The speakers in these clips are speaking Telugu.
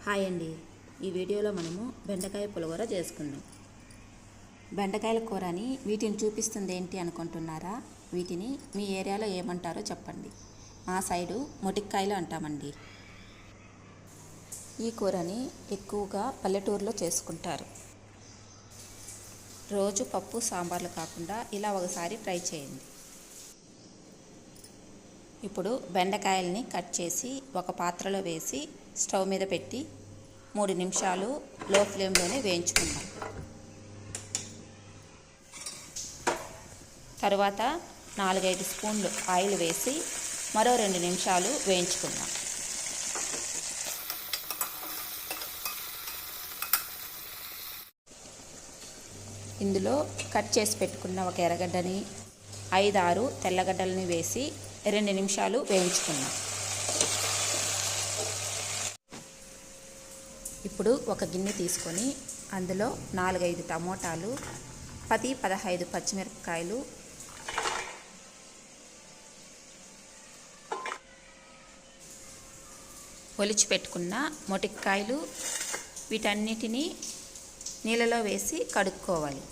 హాయ్ అండి. ఈ వీడియోలో మనము బెండకాయ పులిహోర చేసుకుందాం. బెండకాయల కూరని వీటిని చూపిస్తుంది ఏంటి అనుకుంటున్నారా? వీటిని మీ ఏరియాలో ఏమంటారో చెప్పండి. మా సైడు మొటిక్కాయలు అంటామండి. ఈ కూరని ఎక్కువగా పల్లెటూరులో చేసుకుంటారు. రోజు పప్పు సాంబార్లు కాకుండా ఇలా ఒకసారి ట్రై చేయండి. ఇప్పుడు బెండకాయల్ని కట్ చేసి ఒక పాత్రలో వేసి స్టవ్ మీద పెట్టి 3 నిమిషాలు లో ఫ్లేమ్లోనే వేయించుకుందాం. తరువాత 4-5 స్పూన్లు ఆయిల్ వేసి మరో 2 నిమిషాలు వేయించుకుందాం. ఇందులో కట్ చేసి పెట్టుకున్న ఒక ఎర్రగడ్డని 5-6 తెల్లగడ్డలని వేసి 2 నిమిషాలు వేయించుకుందాం. ఇప్పుడు ఒక గిన్నె తీసుకొని అందులో 4-5 టమోటాలు, 10-15 పచ్చిమిరపకాయలు, ఒలిచి పెట్టుకున్న మొటిక్కాయలు వీటన్నిటినీ నీళ్ళలో వేసి కడుక్కోవాలి.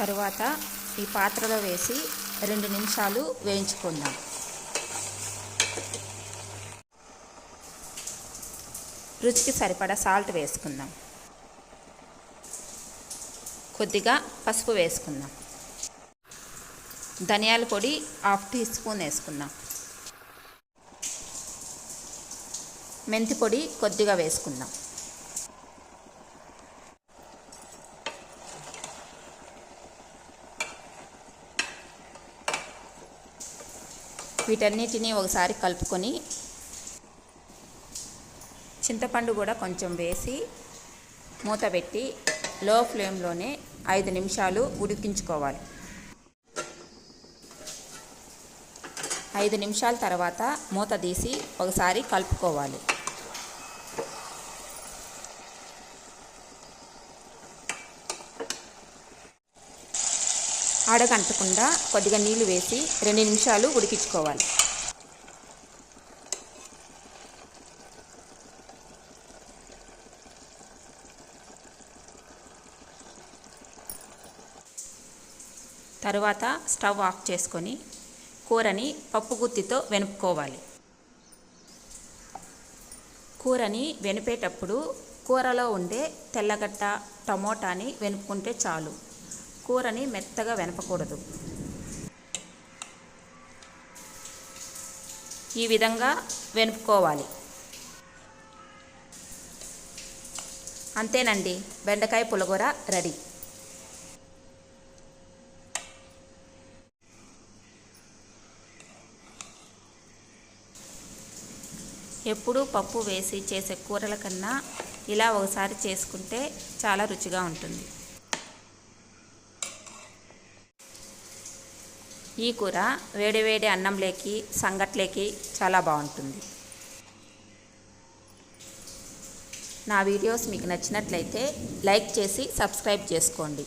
తరువాత ఈ పాత్రలో వేసి 2 నిమిషాలు వేయించుకుందాం. రుచికి సరిపడా సాల్ట్ వేసుకుందాం. కొద్దిగా పసుపు వేసుకుందాం. ధనియాల పొడి 1/2 టీ స్పూన్ వేసుకుందాం. మెంతి పొడి కొద్దిగా వేసుకుందాం. వీటన్నిటినీ ఒకసారి కలుపుకొని చింతపండు కూడా కొంచెం వేసి మూత పెట్టి లో ఫ్లేమ్లోనే 5 నిమిషాలు ఉడికించుకోవాలి. 5 నిమిషాల తర్వాత మూత తీసి ఒకసారి కలుపుకోవాలి. అడగంటకుండా కొద్దిగా నీళ్లు వేసి 2 నిమిషాలు ఉడికించుకోవాలి. తరువాత స్టవ్ ఆఫ్ చేసుకొని కూరని పప్పు గుత్తితో వెనుపుకోవాలి. కూరని వెనిపేటప్పుడు కూరలో ఉండే తెల్లగడ్డ, టమోటాని వెనుపుకుంటే చాలు. కూరని మెత్తగా వెనపకూడదు. ఈ విధంగా వెనుపుకోవాలి. అంతేనండి, బెండకాయ పులిహోర రెడీ. ఎప్పుడూ పప్పు వేసి చేసే కూరల కన్నా ఇలా ఒకసారి చేసుకుంటే చాలా రుచిగా ఉంటుంది. ఈ కూర వేడివేడి అన్నంలోకి, సంగట్లోకి చాలా బాగుంటుంది. నా వీడియోస్ మీకు నచ్చినట్లయితే లైక్ చేసి సబ్స్క్రైబ్ చేసుకోండి.